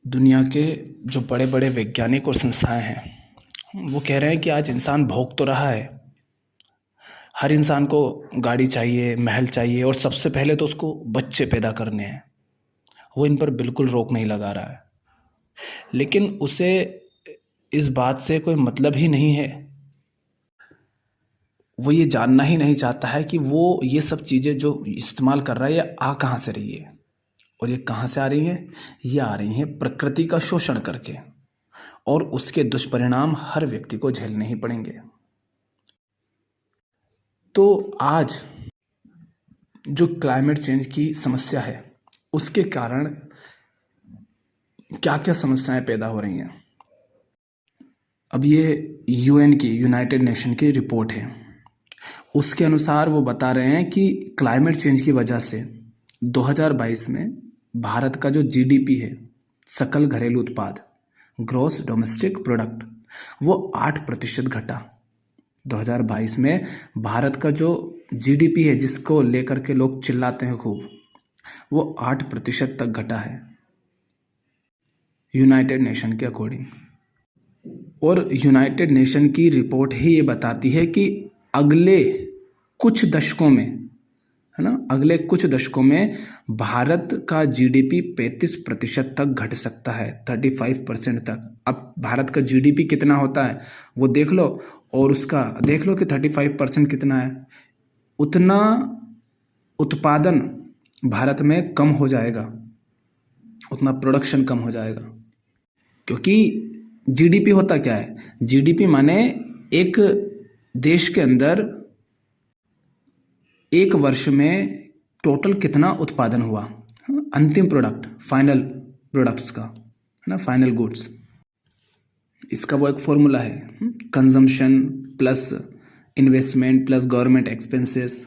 दुनिया के जो बड़े बड़े वैज्ञानिक और संस्थाएं हैं वो कह रहे हैं कि आज इंसान भोग तो रहा है। हर इंसान को गाड़ी चाहिए, महल चाहिए और सबसे पहले तो उसको बच्चे पैदा करने हैं। वो इन पर बिल्कुल रोक नहीं लगा रहा है, लेकिन उसे इस बात से कोई मतलब ही नहीं है। वो ये जानना ही नहीं चाहता है कि वो ये सब चीज़ें जो इस्तेमाल कर रहा है ये आ कहाँ से रही है और ये कहाँ से आ रही है। ये आ रही हैं प्रकृति का शोषण करके, और उसके दुष्परिणाम हर व्यक्ति को झेलने ही पड़ेंगे। तो आज जो क्लाइमेट चेंज की समस्या है उसके कारण क्या क्या समस्याएं पैदा हो रही हैं। अब ये यूएन की, यूनाइटेड नेशन की रिपोर्ट है। उसके अनुसार वो बता रहे हैं कि क्लाइमेट चेंज की वजह से 2022 में भारत का जो जीडीपी है, सकल घरेलू उत्पाद, ग्रॉस डोमेस्टिक प्रोडक्ट, वो 8% घटा। 2022 में भारत का जो जीडीपी है, जिसको लेकर के लोग चिल्लाते हैं खूब, वो 8% तक घटा है यूनाइटेड नेशन के अकॉर्डिंग। और यूनाइटेड नेशन की रिपोर्ट ही ये बताती है कि अगले कुछ दशकों में, है ना, अगले कुछ दशकों में भारत का जीडीपी 35% तक घट सकता है, 35% तक। अब भारत का जीडीपी कितना होता है वो देख लो, और उसका देख लो कि 35% कितना है। उतना उत्पादन भारत में कम हो जाएगा, उतना प्रोडक्शन कम हो जाएगा। क्योंकि जीडीपी होता क्या है? जीडीपी माने एक देश के अंदर एक वर्ष में टोटल कितना उत्पादन हुआ, अंतिम प्रोडक्ट, फाइनल प्रोडक्ट्स का, है ना, फाइनल गुड्स। इसका वो एक फॉर्मूला है, consumption plus investment plus government expenses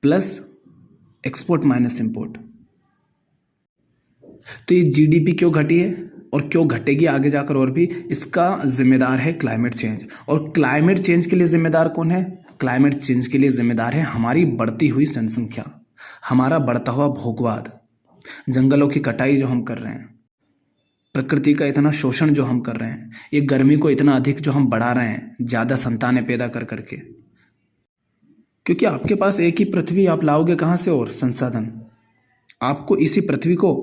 plus export minus import. तो ये जीडीपी क्यों घटी है और क्यों घटेगी आगे जाकर और भी, इसका जिम्मेदार है क्लाइमेट चेंज। और क्लाइमेट चेंज के लिए जिम्मेदार कौन है? क्लाइमेट चेंज के लिए जिम्मेदार है हमारी बढ़ती हुई जनसंख्या, हमारा बढ़ता हुआ भोगवाद, जंगलों की कटाई जो हम कर रहे हैं, प्रकृति का इतना शोषण जो हम कर रहे हैं, ये गर्मी को इतना अधिक जो हम बढ़ा रहे हैं, ज़्यादा संतानें पैदा कर करके। क्योंकि आपके पास एक ही पृथ्वी, आप लाओगे कहाँ से और संसाधन? आपको इसी पृथ्वी को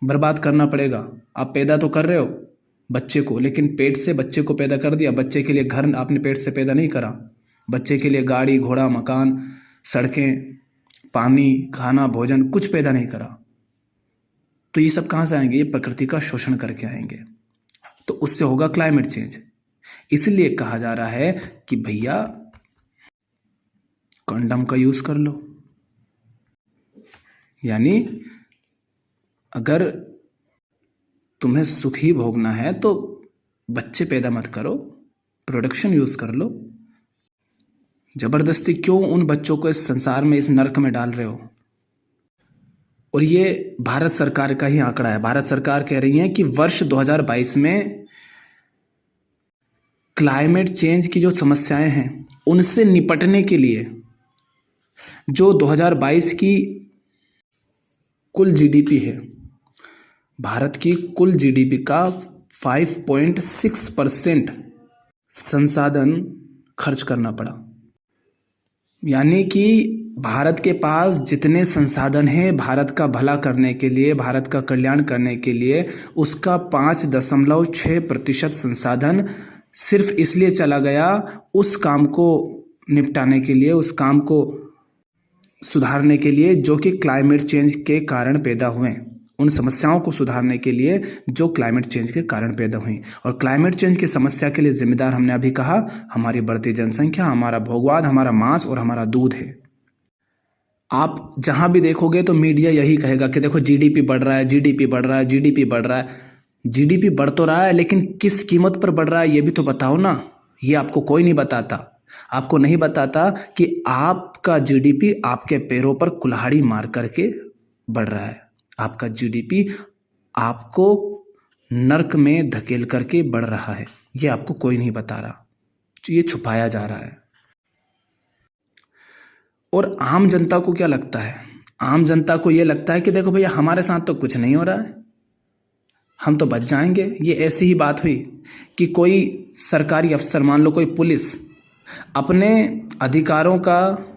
बर्बाद करना पड़ेगा। आप पैदा तो कर रहे हो बच्चे को, लेकिन पेट से बच्चे को पैदा कर दिया। बच्चे के लिए घर आपने पेट से पैदा नहीं करा, बच्चे के लिए गाड़ी घोड़ा मकान सड़कें पानी खाना भोजन कुछ पैदा नहीं करा। तो ये सब कहाँ से आएंगे? ये प्रकृति का शोषण करके आएंगे। तो उससे होगा क्लाइमेट चेंज। इसलिए कहा जा रहा है कि भैया कंडम का यूज कर लो। यानी अगर तुम्हें सुख ही भोगना है तो बच्चे पैदा मत करो, प्रोडक्शन यूज कर लो। जबरदस्ती क्यों उन बच्चों को इस संसार में, इस नरक में डाल रहे हो? और ये भारत सरकार का ही आंकड़ा है। भारत सरकार कह रही है कि वर्ष 2022 में क्लाइमेट चेंज की जो समस्याएं हैं उनसे निपटने के लिए जो 2022 की कुल जीडीपी है, भारत की कुल जीडीपी का 5.6% संसाधन खर्च करना पड़ा। यानी कि भारत के पास जितने संसाधन हैं भारत का भला करने के लिए, भारत का कल्याण करने के लिए, उसका 5.6% संसाधन सिर्फ इसलिए चला गया उस काम को निपटाने के लिए, उस काम को सुधारने के लिए जो कि क्लाइमेट चेंज के कारण पैदा हुए, उन समस्याओं को सुधारने के लिए जो क्लाइमेट चेंज के कारण पैदा हुई। और क्लाइमेट चेंज की समस्या के लिए जिम्मेदार, हमने अभी कहा, हमारी बढ़ती जनसंख्या, हमारा भोगवाद, हमारा मांस और हमारा दूध है। आप जहां भी देखोगे तो मीडिया यही कहेगा कि देखो जीडीपी बढ़ रहा है, जीडीपी बढ़ रहा है, जीडीपी बढ़ रहा है। जीडीपी बढ़ तो रहा है, लेकिन किस कीमत पर बढ़ रहा है ये भी तो बताओ ना। ये आपको कोई नहीं बताता। आपको नहीं बताता कि आपका जीडीपी आपके पैरों पर कुल्हाड़ी मार करके बढ़ रहा है। आपका जीडीपी आपको नर्क में धकेल करके बढ़ रहा है। ये आपको कोई नहीं बता रहा, ये छुपाया जा रहा है। और आम जनता को क्या लगता है? आम जनता को ये लगता है कि देखो भैया हमारे साथ तो कुछ नहीं हो रहा है, हम तो बच जाएंगे। ये ऐसी ही बात हुई कि कोई सरकारी अफसर, मान लो कोई पुलिस, अपने अधिकारों का,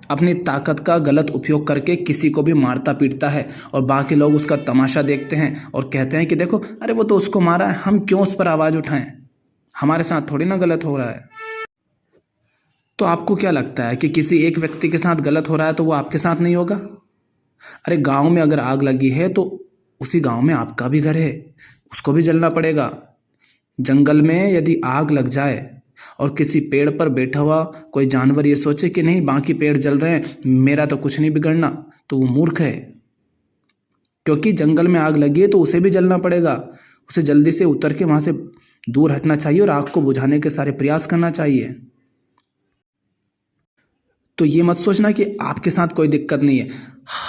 अपनी ताकत का गलत उपयोग करके किसी को भी मारता पीटता है और बाकी लोग उसका तमाशा देखते हैं और कहते हैं कि देखो, अरे वो तो उसको मारा है, हम क्यों उस पर आवाज़ उठाएं, हमारे साथ थोड़ी ना गलत हो रहा है। तो आपको क्या लगता है कि किसी एक व्यक्ति के साथ गलत हो रहा है तो वो आपके साथ नहीं होगा? अरे गांव में अगर आग लगी है तो उसी गांव में आपका भी घर है, उसको भी जलना पड़ेगा। जंगल में यदि आग लग जाए और किसी पेड़ पर बैठा हुआ कोई जानवर ये सोचे कि नहीं बाकी पेड़ जल रहे हैं, मेरा तो कुछ नहीं बिगड़ना, तो वो मूर्ख है। क्योंकि जंगल में आग लगी है तो उसे भी जलना पड़ेगा, उसे जल्दी से उतर के वहां से दूर हटना चाहिए और आग को बुझाने के सारे प्रयास करना चाहिए। तो ये मत सोचना कि आपके साथ कोई दिक्कत नहीं है।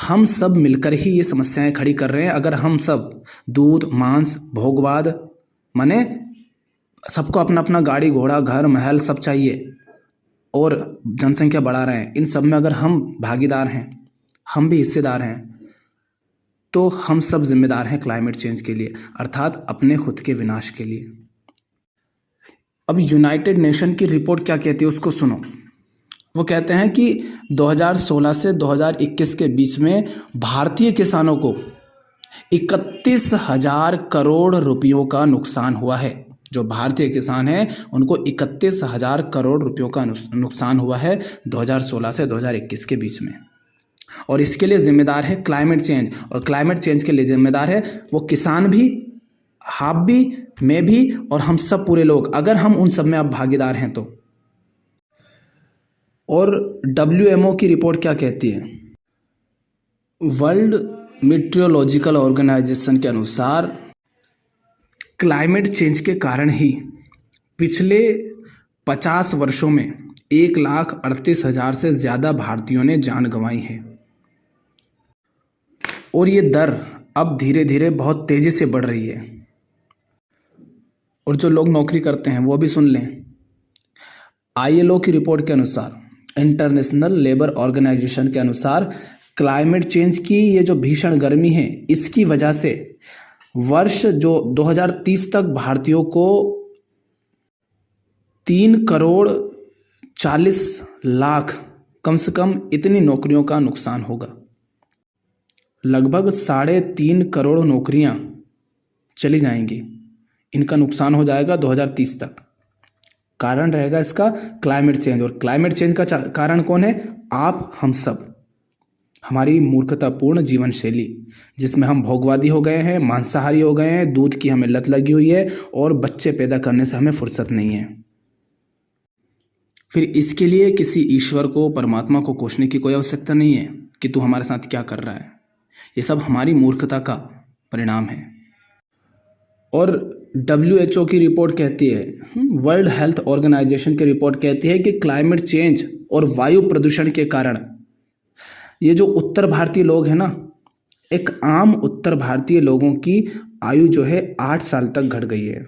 हम सब मिलकर ही ये समस्याएं खड़ी कर रहे हैं। अगर हम सब दूध, मांस, भोगवाद, माने सबको अपना अपना गाड़ी घोड़ा, घर महल सब चाहिए और जनसंख्या बढ़ा रहे हैं, इन सब में अगर हम भागीदार हैं, हम भी हिस्सेदार हैं, तो हम सब जिम्मेदार हैं क्लाइमेट चेंज के लिए, अर्थात अपने खुद के विनाश के लिए। अब यूनाइटेड नेशन की रिपोर्ट क्या कहती है उसको सुनो। वो कहते हैं कि 2016 से 2021 के बीच में भारतीय किसानों को 31,000 करोड़ रुपयों का नुकसान हुआ है। जो भारतीय किसान हैं उनको 31,000 करोड़ रुपयों का नुकसान हुआ है 2016 से 2021 के बीच में। और इसके लिए जिम्मेदार है क्लाइमेट चेंज, और क्लाइमेट चेंज के लिए जिम्मेदार है वो किसान भी, आप भी, मैं भी, और हम सब पूरे लोग, अगर हम उन सब में अब भागीदार हैं तो। और WMO की रिपोर्ट क्या कहती है? वर्ल्ड मीटियोलॉजिकल ऑर्गेनाइजेशन के अनुसार क्लाइमेट चेंज के कारण ही पिछले 50 वर्षों में 1,38,000 से ज़्यादा भारतीयों ने जान गंवाई है। और ये दर अब धीरे धीरे बहुत तेज़ी से बढ़ रही है। और जो लोग नौकरी करते हैं वो भी सुन लें। ILO की रिपोर्ट के अनुसार, इंटरनेशनल लेबर ऑर्गेनाइजेशन के अनुसार, क्लाइमेट चेंज की ये जो भीषण गर्मी है, इसकी वजह से वर्ष जो 2030 तक भारतीयों को 3,40,00,000 कम से कम इतनी नौकरियों का नुकसान होगा। लगभग 3.5 करोड़ नौकरियां चली जाएंगी, इनका नुकसान हो जाएगा 2030 तक। कारण रहेगा इसका क्लाइमेट चेंज। और क्लाइमेट चेंज का कारण कौन है? आप, हम सब, हमारी मूर्खतापूर्ण जीवन शैली, जिसमें हम भोगवादी हो गए हैं, मांसाहारी हो गए हैं, दूध की हमें लत लगी हुई है और बच्चे पैदा करने से हमें फुर्सत नहीं है। फिर इसके लिए किसी ईश्वर को, परमात्मा को कोसने की कोई आवश्यकता नहीं है कि तू हमारे साथ क्या कर रहा है। ये सब हमारी मूर्खता का परिणाम है। और WHO की रिपोर्ट कहती है, वर्ल्ड हेल्थ ऑर्गेनाइजेशन की रिपोर्ट कहती है कि क्लाइमेट चेंज और वायु प्रदूषण के कारण ये जो उत्तर भारतीय लोग हैं ना, एक आम उत्तर भारतीय लोगों की आयु जो है 8 साल तक घट गई है।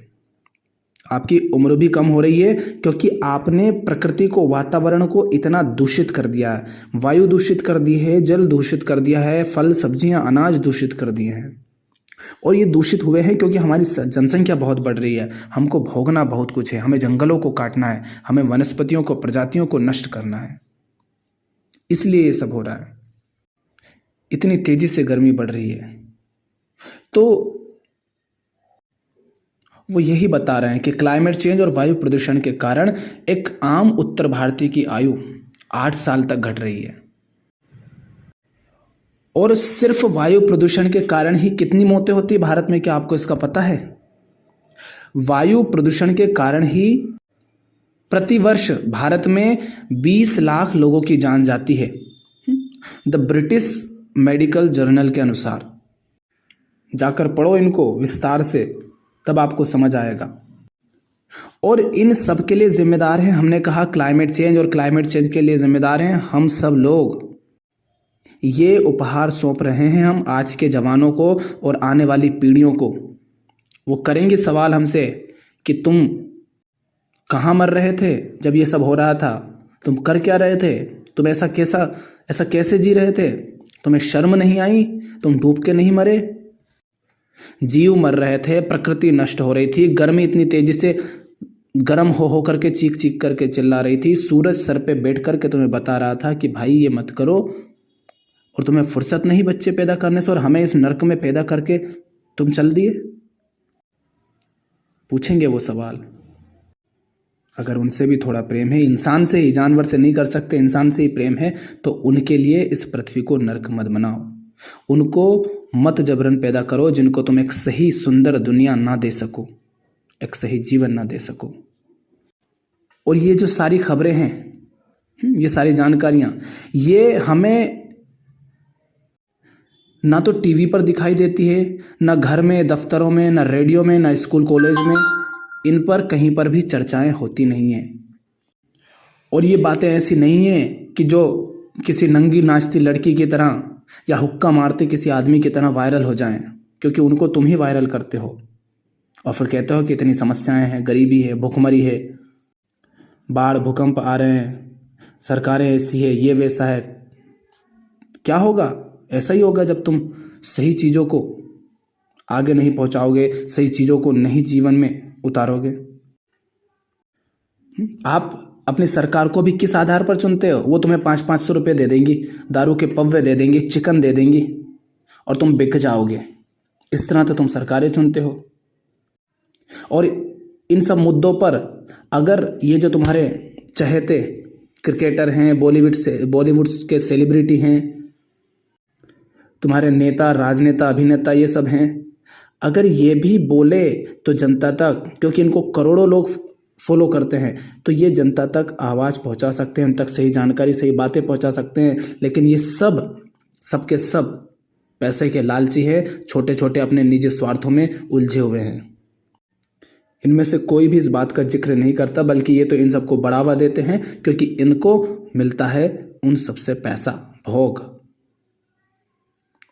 आपकी उम्र भी कम हो रही है क्योंकि आपने प्रकृति को, वातावरण को इतना दूषित कर दिया है। वायु दूषित कर दी है, जल दूषित कर दिया है, फल सब्जियां अनाज दूषित कर दिए हैं। और ये दूषित हुए हैं क्योंकि हमारी जनसंख्या बहुत बढ़ रही है, हमको भोगना बहुत कुछ है, हमें जंगलों को काटना है, हमें वनस्पतियों को, प्रजातियों को नष्ट करना है, इसलिए ये सब हो रहा है। इतनी तेजी से गर्मी बढ़ रही है। तो वो यही बता रहे हैं कि क्लाइमेट चेंज और वायु प्रदूषण के कारण एक आम उत्तर भारतीय की आयु 8 साल तक घट रही है। और सिर्फ वायु प्रदूषण के कारण ही कितनी मौतें होती है भारत में, क्या आपको इसका पता है? वायु प्रदूषण के कारण ही प्रतिवर्ष भारत में 20 लाख लोगों की जान जाती है, द ब्रिटिश मेडिकल जर्नल के अनुसार। जाकर पढ़ो इनको विस्तार से, तब आपको समझ आएगा। और इन सब के लिए जिम्मेदार हैं, हमने कहा क्लाइमेट चेंज, और क्लाइमेट चेंज के लिए जिम्मेदार हैं हम सब लोग। ये उपहार सौंप रहे हैं हम आज के जवानों को और आने वाली पीढ़ियों को। वो करेंगे सवाल हमसे कि तुम कहाँ मर रहे थे जब ये सब हो रहा था, तुम कर क्या रहे थे, तुम ऐसा कैसे जी रहे थे, तुम्हें शर्म नहीं आई, तुम डूब के नहीं मरे। जीव मर रहे थे, प्रकृति नष्ट हो रही थी, गर्मी इतनी तेजी से गर्म हो करके चीख चीख करके चिल्ला रही थी, सूरज सर पे बैठ करके तुम्हें बता रहा था कि भाई ये मत करो, और तुम्हें फुर्सत नहीं बच्चे पैदा करने से, और हमें इस नरक में पैदा करके तुम चल दिए। पूछेंगे वो सवाल। अगर उनसे भी थोड़ा प्रेम है, इंसान से ही, जानवर से नहीं कर सकते, इंसान से ही प्रेम है, तो उनके लिए इस पृथ्वी को नरक मत बनाओ। उनको मत जबरन पैदा करो जिनको तुम एक सही सुंदर दुनिया ना दे सको, एक सही जीवन ना दे सको। और ये जो सारी खबरें हैं, ये सारी जानकारियां, ये हमें ना तो टीवी पर दिखाई देती है, ना घर में, दफ्तरों में, ना रेडियो में, ना स्कूल कॉलेज में, इन पर कहीं पर भी चर्चाएं होती नहीं हैं। और ये बातें ऐसी नहीं हैं कि जो किसी नंगी नाचती लड़की की तरह या हुक्का मारते किसी आदमी की तरह वायरल हो जाएं, क्योंकि उनको तुम ही वायरल करते हो और फिर कहते हो कि इतनी समस्याएं हैं, गरीबी है, भुखमरी है, बाढ़ भूकंप आ रहे हैं, सरकारें ऐसी है, ये वैसा है। क्या होगा? ऐसा ही होगा जब तुम सही चीज़ों को आगे नहीं पहुंचाओगे, सही चीज़ों को नहीं जीवन में उतारोगे। आप अपनी सरकार को भी किस आधार पर चुनते हो? वो तुम्हें 500-500 रुपये दे देंगी, दारू के पव्वे दे देंगी, चिकन दे देंगी, और तुम बिक जाओगे। इस तरह तो तुम सरकारें चुनते हो। और इन सब मुद्दों पर अगर ये जो तुम्हारे चहेते क्रिकेटर हैं, बॉलीवुड के सेलिब्रिटी हैं, तुम्हारे नेता, राजनेता, अभिनेता, ये सब हैं, अगर ये भी बोले तो जनता तक, क्योंकि इनको करोड़ों लोग फॉलो करते हैं, तो ये जनता तक आवाज़ पहुंचा सकते हैं, उन तक सही जानकारी, सही बातें पहुंचा सकते हैं। लेकिन ये सब के सब पैसे के लालची है, छोटे छोटे अपने निजी स्वार्थों में उलझे हुए हैं। इनमें से कोई भी इस बात का जिक्र नहीं करता, बल्कि ये तो इन सबको बढ़ावा देते हैं, क्योंकि इनको मिलता है उन सबसे पैसा, भोग,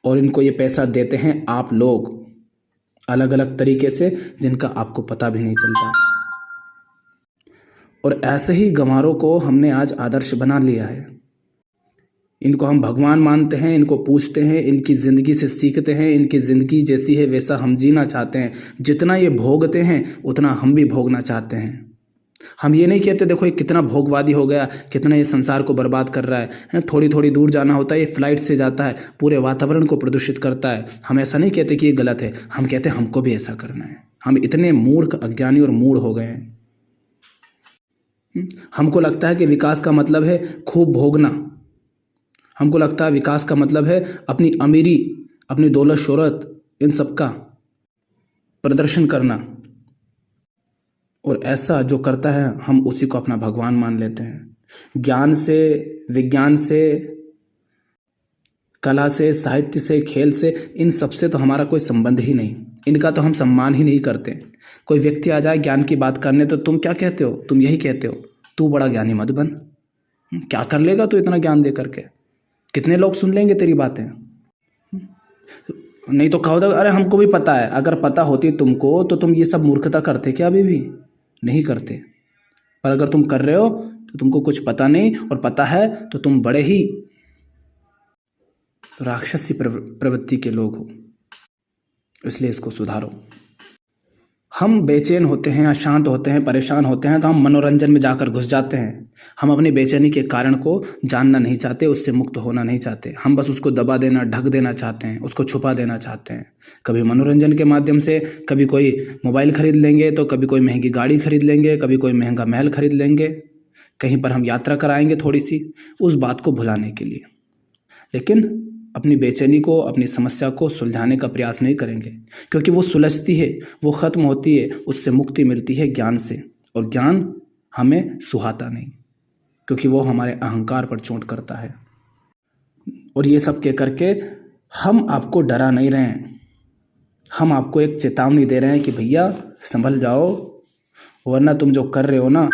और इनको ये पैसा देते हैं आप लोग अलग अलग तरीके से, जिनका आपको पता भी नहीं चलता। और ऐसे ही गंवारों को हमने आज आदर्श बना लिया है। इनको हम भगवान मानते हैं, इनको पूछते हैं, इनकी ज़िंदगी से सीखते हैं, इनकी ज़िंदगी जैसी है वैसा हम जीना चाहते हैं। जितना ये भोगते हैं उतना हम भी भोगना चाहते हैं। हम ये नहीं कहते देखो ये कितना भोगवादी हो गया, कितना ये संसार को बर्बाद कर रहा है, थोड़ी थोड़ी दूर जाना होता है, ये फ्लाइट से जाता है, पूरे वातावरण को प्रदूषित करता है। हम ऐसा नहीं कहते कि ये गलत है, हम कहते हैं हमको भी ऐसा करना है। हम इतने मूर्ख, अज्ञानी और मूढ़ हो गए हैं। हमको लगता है कि विकास का मतलब है खूब भोगना। हमको लगता है विकास का मतलब है अपनी अमीरी, अपनी दौलत शोहरत, इन सब का प्रदर्शन करना। और ऐसा जो करता है हम उसी को अपना भगवान मान लेते हैं। ज्ञान से, विज्ञान से, कला से, साहित्य से, खेल से, इन सब से तो हमारा कोई संबंध ही नहीं। इनका तो हम सम्मान ही नहीं करते। कोई व्यक्ति आ जाए ज्ञान की बात करने तो तुम क्या कहते हो? तुम यही कहते हो, तू बड़ा ज्ञानी मत बन, क्या कर लेगा तू इतना ज्ञान दे करके? कितने लोग सुन लेंगे तेरी बातें? नहीं तो कहो अरे हमको भी पता है। अगर पता होती तुमको तो तुम ये सब मूर्खता करते क्या? अभी भी नहीं करते। पर अगर तुम कर रहे हो तो तुमको कुछ पता नहीं, और पता है तो तुम बड़े ही राक्षसी प्रवृत्ति के लोग हो। इसलिए इसको सुधारो। हम बेचैन होते हैं, अशांत होते हैं, परेशान होते हैं तो हम मनोरंजन में जाकर घुस जाते हैं। हम अपनी बेचैनी के कारण को जानना नहीं चाहते, उससे मुक्त होना नहीं चाहते। हम बस उसको दबा देना, ढक देना चाहते हैं, उसको छुपा देना चाहते हैं। कभी मनोरंजन के माध्यम से, कभी कोई मोबाइल खरीद लेंगे, तो कभी कोई महंगी गाड़ी खरीद लेंगे, कभी कोई महंगा महल खरीद लेंगे, कहीं पर हम यात्रा कराएंगे थोड़ी सी, उस बात को भुलाने के लिए। लेकिन अपनी बेचैनी को, अपनी समस्या को सुलझाने का प्रयास नहीं करेंगे, क्योंकि वो सुलझती है, वो खत्म होती है, उससे मुक्ति मिलती है ज्ञान से। और ज्ञान हमें सुहाता नहीं, क्योंकि वो हमारे अहंकार पर चोट करता है। और ये सब कह करके हम आपको डरा नहीं रहे हैं, हम आपको एक चेतावनी दे रहे हैं कि भैया संभल जाओ, वरना तुम जो कर रहे हो ना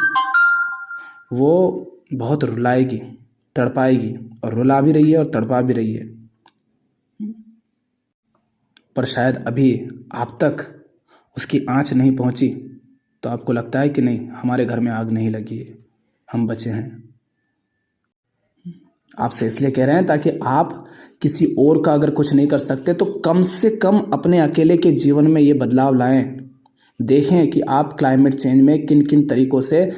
वो बहुत रुलाएगी, तड़पाएगी, और रुला भी रही है और तड़पा भी रही है। पर शायद अभी आप तक उसकी आंच नहीं पहुंची, तो आपको लगता है कि नहीं, हमारे घर में आग नहीं लगी है, हम बचे हैं। आपसे इसलिए कह रहे हैं ताकि आप किसी और का अगर कुछ नहीं कर सकते तो कम से कम अपने अकेले के जीवन में ये बदलाव लाएं। देखें कि आप क्लाइमेट चेंज में किन किन तरीकों से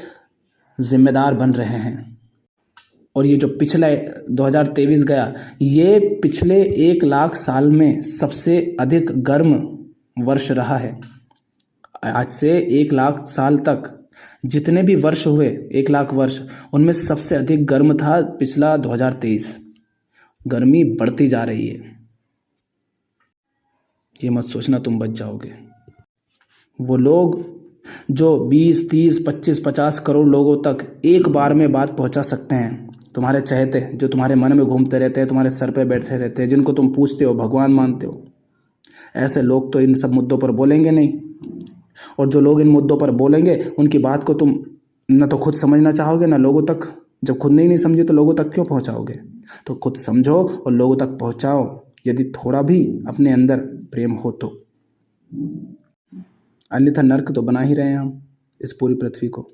जिम्मेदार बन रहे हैं। और ये जो पिछला 2023 गया, ये पिछले 1 लाख साल में सबसे अधिक गर्म वर्ष रहा है। आज से 1 लाख साल तक जितने भी वर्ष हुए, 1 लाख वर्ष, उनमें सबसे अधिक गर्म था पिछला 2023। गर्मी बढ़ती जा रही है, ये मत सोचना तुम बच जाओगे। वो लोग जो 20, 30, 25, 50 करोड़ लोगों तक एक बार में बात पहुंचा सकते हैं, तुम्हारे चहेते जो तुम्हारे मन में घूमते रहते हैं, तुम्हारे सर पे बैठे रहते हैं, जिनको तुम पूछते हो, भगवान मानते हो, ऐसे लोग तो इन सब मुद्दों पर बोलेंगे नहीं। और जो लोग इन मुद्दों पर बोलेंगे उनकी बात को तुम न तो खुद समझना चाहोगे ना लोगों तक। जब खुद नहीं समझे तो लोगों तक क्यों पहुंचाओगे? तो खुद समझो और लोगों तक पहुंचाओ, यदि थोड़ा भी अपने अंदर प्रेम हो तो। अन्यथा नर्क तो बना ही रहे हैं हम इस पूरी पृथ्वी को।